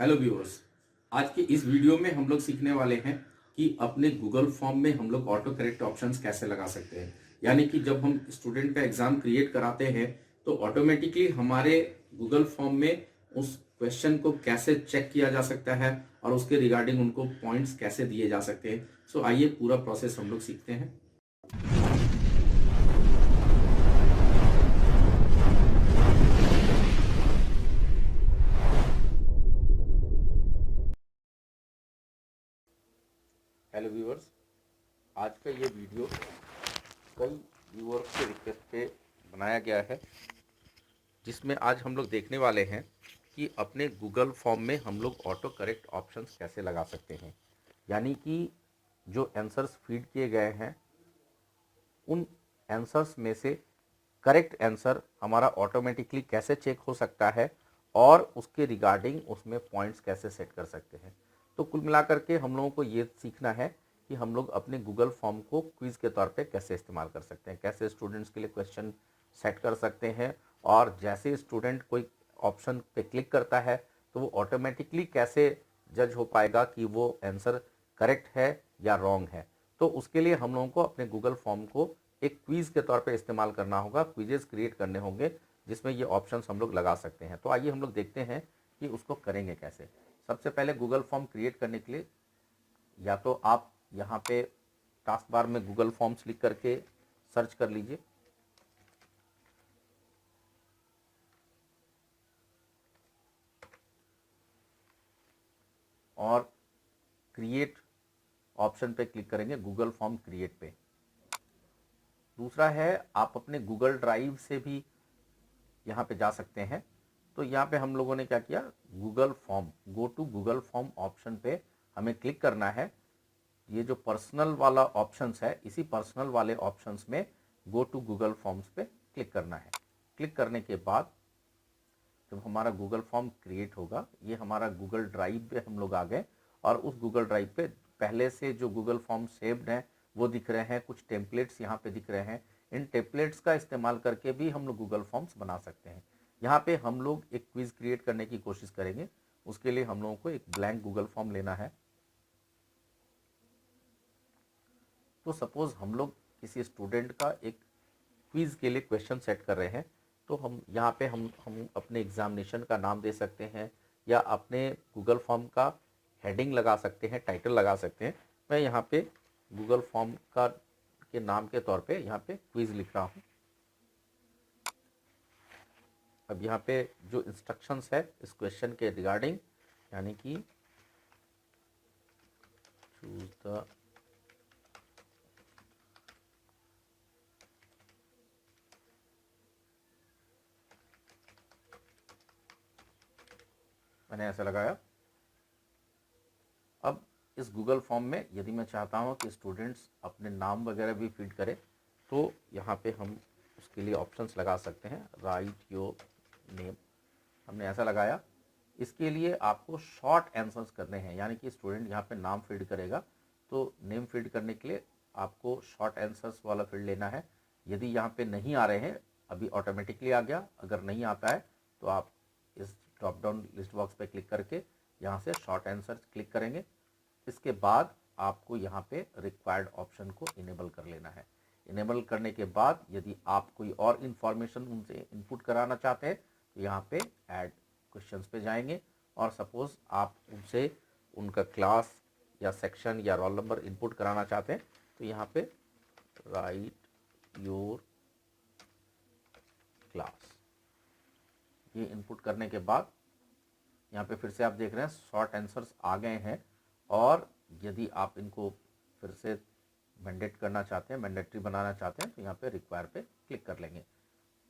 Hello viewers. आज के इस वीडियो में हम लोग सीखने वाले हैं कि अपने गूगल फॉर्म में हम लोग ऑटो करेक्ट ऑप्शंस कैसे लगा सकते हैं। यानी कि जब हम स्टूडेंट का एग्जाम क्रिएट कराते हैं तो ऑटोमेटिकली हमारे गूगल फॉर्म में उस क्वेश्चन को कैसे चेक किया जा सकता है और उसके रिगार्डिंग उनको पॉइंट्स कैसे दिए जा सकते हैं। सो आइए पूरा प्रोसेस हम लोग सीखते हैं। हेलो व्यूअर्स, आज का ये वीडियो कई व्यूअर्स के रिक्वेस्ट पे बनाया गया है, जिसमें आज हम लोग देखने वाले हैं कि अपने गूगल फॉर्म में हम लोग ऑटो करेक्ट ऑप्शंस कैसे लगा सकते हैं। यानी कि जो आंसर्स फीड किए गए हैं उन आंसर्स में से करेक्ट आंसर हमारा ऑटोमेटिकली कैसे चेक हो सकता है और उसके रिगार्डिंग उसमें पॉइंट्स कैसे सेट कर सकते हैं। तो कुल मिलाकर के हम लोगों को ये सीखना है कि हम लोग अपने गूगल फॉर्म को क्विज़ के तौर पे कैसे इस्तेमाल कर सकते हैं, कैसे स्टूडेंट्स के लिए क्वेश्चन सेट कर सकते हैं, और जैसे स्टूडेंट कोई ऑप्शन पे क्लिक करता है तो वो ऑटोमेटिकली कैसे जज हो पाएगा कि वो आंसर करेक्ट है या रॉन्ग है। तो उसके लिए हम लोगों को अपने गूगल फॉर्म को एक क्विज़ के तौर पे इस्तेमाल करना होगा, क्विजेस क्रिएट करने होंगे जिसमें ये ऑप्शंस हम लोग लगा सकते हैं। तो आइए हम लोग देखते हैं कि उसको करेंगे कैसे। सबसे पहले गूगल फॉर्म क्रिएट करने के लिए या तो आप यहाँ पे टास्क बार में गूगल फॉर्म्स लिख करके सर्च कर लीजिए, और क्रिएट ऑप्शन पे क्लिक करेंगे, गूगल फॉर्म क्रिएट पे। दूसरा है आप अपने गूगल ड्राइव से भी यहाँ पे जा सकते हैं। तो यहाँ पे हम लोगों ने क्या किया, Google form, go to Google form option पे हमें क्लिक करना है। ये जो पर्सनल वाला ऑप्शंस है, इसी पर्सनल वाले ऑप्शंस में गो टू गूगल फॉर्म्स पे क्लिक करना है। क्लिक करने के बाद जब हमारा गूगल फॉर्म क्रिएट होगा, ये हमारा गूगल ड्राइव पे हम लोग आ गए, और उस गूगल ड्राइव पे पहले से जो गूगल फॉर्म सेव्ड हैं वो दिख रहे हैं, कुछ टेम्पलेट्स यहाँ पे दिख रहे हैं। इन टेम्पलेट्स का इस्तेमाल करके भी हम लोग गूगल फॉर्म्स बना सकते हैं। यहाँ पे हम लोग एक क्विज क्रिएट करने की कोशिश करेंगे। उसके लिए हम लोगों को एक ब्लैंक गूगल फॉर्म लेना है। तो सपोज हम लोग किसी स्टूडेंट का एक क्विज के लिए क्वेश्चन सेट कर रहे हैं, तो हम यहाँ पे हम अपने एग्जामिनेशन का नाम दे सकते हैं या अपने गूगल फॉर्म का हेडिंग लगा सकते हैं, टाइटल लगा सकते हैं। मैं यहाँ पे गूगल फॉर्म का के नाम के तौर पे यहाँ पे क्विज लिख रहा हूँ। अब यहाँ पे जो इंस्ट्रक्शंस है इस क्वेश्चन के रिगार्डिंग, यानी कि चूज द मैंने ऐसा लगाया। अब इस गूगल फॉर्म में यदि मैं चाहता हूँ कि स्टूडेंट्स अपने नाम वगैरह भी फीड करें, तो यहाँ पे हम उसके लिए ऑप्शंस लगा सकते हैं, राइट योर नेम, हमने ऐसा लगाया। इसके लिए आपको शॉर्ट आंसर्स करने हैं, यानी कि स्टूडेंट यहाँ पे नाम फीड करेगा तो नेम फीड करने के लिए आपको शॉर्ट आंसर्स वाला फील्ड लेना है। यदि यहाँ पे नहीं आ रहे हैं, अभी ऑटोमेटिकली आ गया, अगर नहीं आता है तो आप इस ड्रॉप डाउन लिस्ट बॉक्स पे क्लिक करके यहाँ से शॉर्ट आंसर क्लिक करेंगे। इसके बाद आपको यहाँ पे रिक्वायर्ड ऑप्शन को इनेबल कर लेना है। इनेबल करने के बाद यदि आप कोई और इन्फॉर्मेशन उनसे इनपुट कराना चाहते हैं तो यहाँ पे ऐड क्वेश्चंस पे जाएंगे, और सपोज आप उनसे उनका क्लास या सेक्शन या रोल नंबर इनपुट कराना चाहते हैं तो यहाँ पे राइट योर क्लास, ये इनपुट करने के बाद यहाँ पे फिर से आप देख रहे हैं शॉर्ट आंसर्स आ गए हैं। और यदि आप इनको फिर से मैंडेट करना चाहते हैं, मैंडेटरी बनाना चाहते हैं, तो यहाँ पे रिक्वायर पे क्लिक कर लेंगे।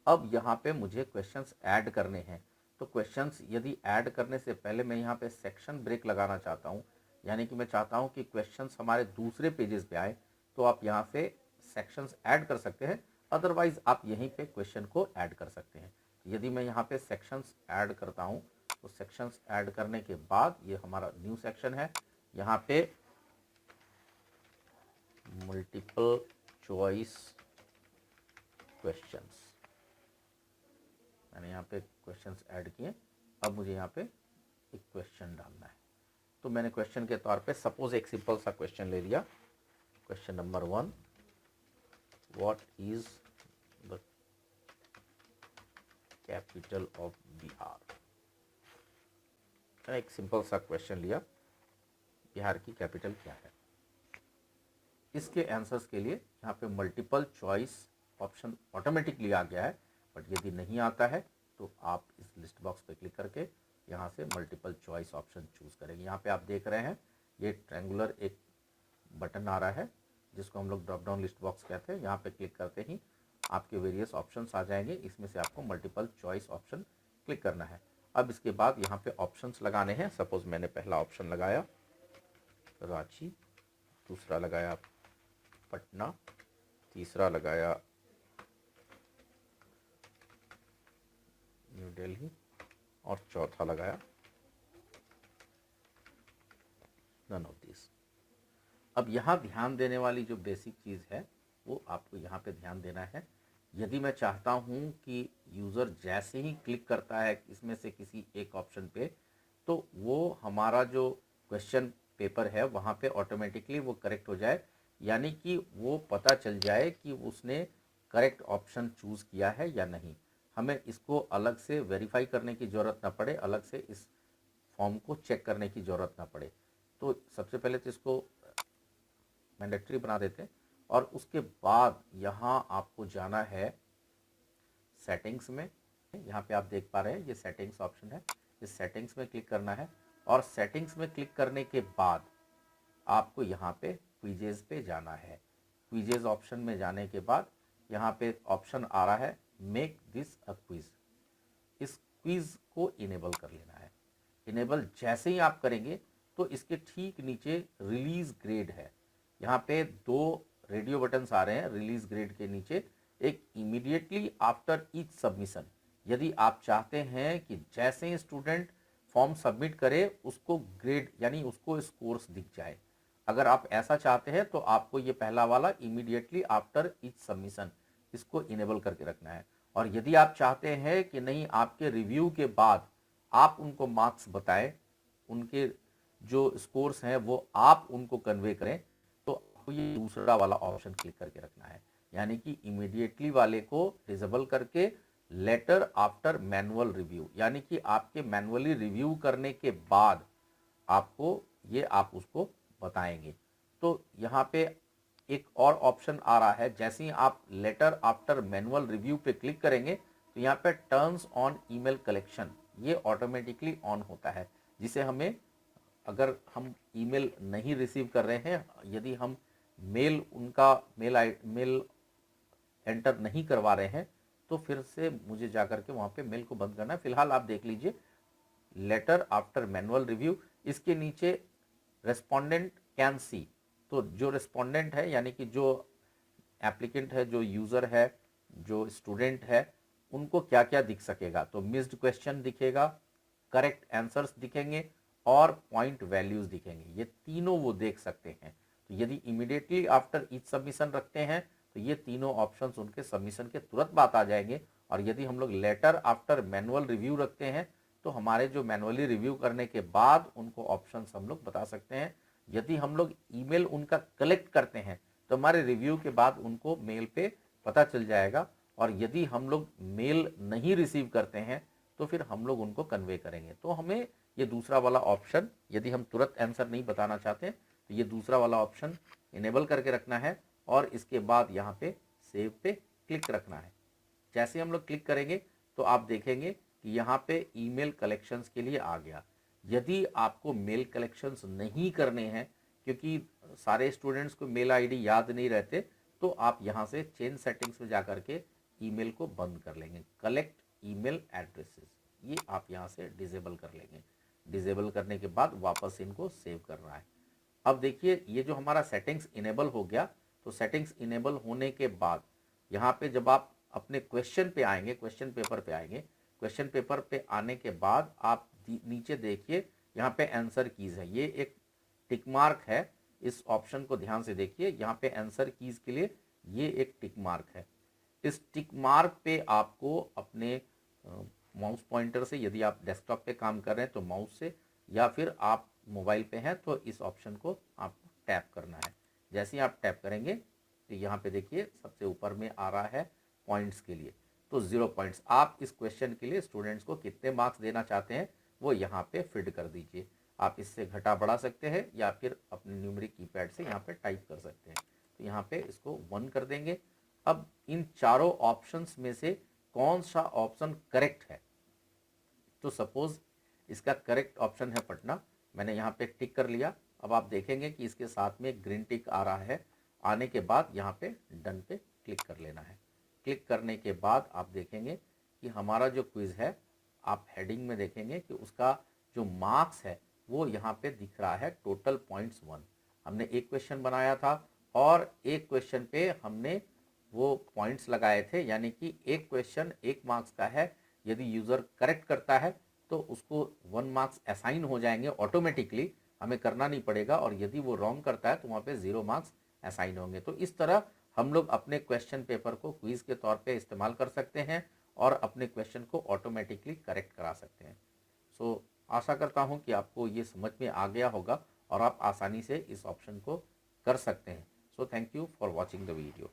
अब यहाँ पे मुझे क्वेश्चंस ऐड करने हैं। तो क्वेश्चंस यदि ऐड करने से पहले मैं यहाँ पे सेक्शन ब्रेक लगाना चाहता हूँ, यानी कि मैं चाहता हूँ कि क्वेश्चंस हमारे दूसरे पेजेस पे आए, तो आप यहाँ से सेक्शंस ऐड कर सकते हैं। अदरवाइज आप यहीं पे क्वेश्चन को ऐड कर सकते हैं। यदि मैं यहाँ पे सेक्शंस ऐड करता हूँ तो सेक्शंस ऐड करने के बाद ये हमारा न्यू सेक्शन है। यहाँ पे मल्टीपल चॉइस क्वेश्चंस, मैंने यहाँ पे क्वेश्चंस ऐड किए। अब मुझे यहाँ पे एक क्वेश्चन डालना है। तो मैंने क्वेश्चन के तौर पे सपोज एक सिंपल सा क्वेश्चन ले लिया। Question number 1, what is the capital of Bihar. एक सिंपल सा क्वेश्चन लिया, बिहार की कैपिटल क्या है। इसके आंसर्स के लिए यहाँ पे मल्टीपल चॉइस ऑप्शन ऑटोमेटिकली आ गया है, बट यदि नहीं आता है तो आप इस लिस्ट बॉक्स पे क्लिक करके यहाँ से मल्टीपल चॉइस ऑप्शन चूज करेंगे। यहाँ पे आप देख रहे हैं ये ट्रायंगुलर एक बटन आ रहा है जिसको हम लोग ड्रॉप डाउन लिस्ट बॉक्स कहते हैं। यहाँ पे क्लिक करते ही आपके वेरियस ऑप्शंस आ जाएंगे, इसमें से आपको मल्टीपल चॉइस ऑप्शन क्लिक करना है। अब इसके बाद यहाँ पे ऑप्शंस लगाने हैं। सपोज मैंने पहला ऑप्शन लगाया रांची, दूसरा लगाया पटना, तीसरा लगाया न्यू दिल्ली और चौथा लगाया नन ऑफ दिस। अब यहाँ ध्यान देने वाली जो बेसिक चीज़ है वो आपको यहाँ पे ध्यान देना है। यदि मैं चाहता हूँ कि यूज़र जैसे ही क्लिक करता है इसमें से किसी एक ऑप्शन पे, तो वो हमारा जो क्वेश्चन पेपर है वहाँ पे ऑटोमेटिकली वो करेक्ट हो जाए, यानी कि वो पता चल जाए कि उसने करेक्ट ऑप्शन चूज़ किया है या नहीं। हमें इसको अलग से वेरीफाई करने की ज़रूरत ना पड़े, अलग से इस फॉर्म को चेक करने की ज़रूरत ना पड़े। तो सबसे पहले तो इसको मैंडेटरी बना देते हैं और उसके बाद यहाँ आपको जाना है सेटिंग्स में। यहाँ पे आप देख पा रहे हैं ये सेटिंग्स ऑप्शन है, इस सेटिंग्स में क्लिक करना है और सेटिंग्स में क्लिक करने के बाद आपको यहाँ पे क्विजेज पे जाना है। क्विजेज ऑप्शन में जाने के बाद यहाँ पे ऑप्शन आ रहा है मेक दिस अ क्विज। इस क्विज को इनेबल कर लेना है। इनेबल जैसे ही आप करेंगे तो इसके ठीक नीचे रिलीज ग्रेड है, यहाँ पे 2 रेडियो बटन्स आ रहे हैं रिलीज ग्रेड के नीचे, एक इमीडिएटली आफ्टर ईच सबमिशन। यदि आप चाहते हैं कि जैसे ही स्टूडेंट फॉर्म सबमिट करे उसको ग्रेड यानी उसको स्कोर्स दिख जाए, अगर आप ऐसा चाहते हैं तो आपको ये पहला वाला इमीडिएटली आफ्टर ईच सबमिशन इसको इनेबल करके रखना है। और यदि आप चाहते हैं कि नहीं आपके रिव्यू के बाद आप उनको मार्क्स बताएं, उनके जो स्कोर्स हैं वो आप उनको कन्वे करें, तो आपको ये दूसरा वाला ऑप्शन क्लिक करके रखना है, यानी कि इमीडिएटली वाले को डिसेबल करके लेटर आफ्टर मैनुअल रिव्यू, यानी कि आपके मैनुअली रिव्यू करने के बाद आपको ये आप उसको बताएंगे। तो यहाँ पे एक और ऑप्शन आ रहा है, जैसे ही आप लेटर आफ्टर मैनुअल रिव्यू पे क्लिक करेंगे तो यहाँ पे टर्न्स ऑन ईमेल कलेक्शन ये ऑटोमेटिकली ऑन होता है, जिसे हमें अगर हम ईमेल नहीं रिसीव कर रहे हैं, यदि हम मेल उनका मेल एंटर नहीं करवा रहे हैं तो फिर से मुझे जाकर के वहाँ पे मेल को बंद करना है। फिलहाल आप देख लीजिए लेटर आफ्टर मैनुअल रिव्यू, इसके नीचे रेस्पोंडेंट कैन सी, तो जो रेस्पोंडेंट है यानी कि जो एप्लीकेंट है, जो यूज़र है, जो स्टूडेंट है, उनको क्या क्या दिख सकेगा। तो मिस्ड क्वेश्चन दिखेगा, करेक्ट आंसर्स दिखेंगे और पॉइंट वैल्यूज दिखेंगे, ये तीनों वो देख सकते हैं। तो यदि इमीडिएटली आफ्टर ईच सबमिशन रखते हैं तो ये तीनों ऑप्शंस उनके सबमिशन के तुरंत बाद आ जाएंगे। और यदि हम लोग लेटर आफ्टर मैनुअल रिव्यू रखते हैं तो हमारे जो मैनुअली रिव्यू करने के बाद उनको ऑप्शंस हम लोग बता सकते हैं। यदि हम लोग ईमेल उनका कलेक्ट करते हैं तो हमारे रिव्यू के बाद उनको मेल पे पता चल जाएगा, और यदि हम लोग मेल नहीं रिसीव करते हैं तो फिर हम लोग उनको कन्वे करेंगे। तो हमें ये दूसरा वाला ऑप्शन, यदि हम तुरंत आंसर नहीं बताना चाहते तो ये दूसरा वाला ऑप्शन इनेबल करके रखना है और इसके बाद यहाँ पे सेव पे क्लिक रखना है। जैसे हम लोग क्लिक करेंगे तो आप देखेंगे कि यहाँ पे ईमेल कलेक्शंस के लिए आ गया। यदि आपको मेल कलेक्शंस नहीं करने हैं क्योंकि सारे स्टूडेंट्स को मेल आईडी याद नहीं रहते, तो आप यहाँ से चेंज सेटिंग्स में जा करके ईमेल को बंद कर लेंगे। कलेक्ट ईमेल एड्रेसेस ये आप यहाँ से डिसेबल कर लेंगे। डिसेबल करने के बाद वापस इनको सेव करना है। अब देखिए ये जो हमारा सेटिंग्स इनेबल हो गया, तो सेटिंग्स इनेबल होने के बाद यहाँ पे जब आप अपने क्वेश्चन पे आएंगे, क्वेश्चन पेपर पे आएंगे, क्वेश्चन पेपर पे आने के बाद आप नीचे देखिए यहाँ पे आंसर कीज है, ये एक टिक मार्क है। इस ऑप्शन को ध्यान से देखिए, यहाँ पे आंसर कीज के लिए ये एक टिक मार्क है। इस टिक मार्क पे आपको अपने माउस पॉइंटर से, यदि आप डेस्कटॉप पे काम कर रहे हैं तो माउस से, या फिर आप मोबाइल पे हैं तो इस ऑप्शन को आपको टैप करना है। जैसे ही आप टैप करेंगे तो यहाँ पे देखिए सबसे ऊपर में आ रहा है पॉइंट्स के लिए, तो 0 पॉइंट्स। आप इस क्वेश्चन के लिए स्टूडेंट्स को कितने मार्क्स देना चाहते हैं वो यहाँ पे फिड कर दीजिए। आप इससे घटा बढ़ा सकते हैं या फिर अपने न्यूमेरिक कीपैड से यहाँ पे टाइप कर सकते हैं। तो यहाँ पे इसको 1 कर देंगे। अब इन चारों ऑप्शंस में से कौन सा ऑप्शन करेक्ट है, तो सपोज इसका करेक्ट ऑप्शन है पटना, मैंने यहाँ पे टिक कर लिया। अब आप देखेंगे कि इसके साथ में ग्रीन टिक आ रहा है। आने के बाद यहाँ पे डन पे क्लिक कर लेना है। क्लिक करने के बाद आप देखेंगे कि हमारा जो क्विज़ है, आप हेडिंग में देखेंगे कि उसका जो मार्क्स है वो यहाँ पे दिख रहा है, टोटल पॉइंट्स 1। हमने एक क्वेश्चन बनाया था और एक क्वेश्चन पे हमने वो पॉइंट्स लगाए थे, यानी कि एक क्वेश्चन 1 मार्क्स का है। यदि यूज़र करेक्ट करता है तो उसको 1 मार्क्स असाइन हो जाएंगे ऑटोमेटिकली, हमें करना नहीं पड़ेगा। और यदि वो रॉन्ग करता है तो वहाँ पे 0 मार्क्स असाइन होंगे। तो इस तरह हम लोग अपने क्वेश्चन पेपर को क्विज के तौर पे इस्तेमाल कर सकते हैं और अपने क्वेश्चन को ऑटोमेटिकली करेक्ट करा सकते हैं। सो आशा करता हूँ कि आपको ये समझ में आ गया होगा और आप आसानी से इस ऑप्शन को कर सकते हैं। So thank you for watching the video.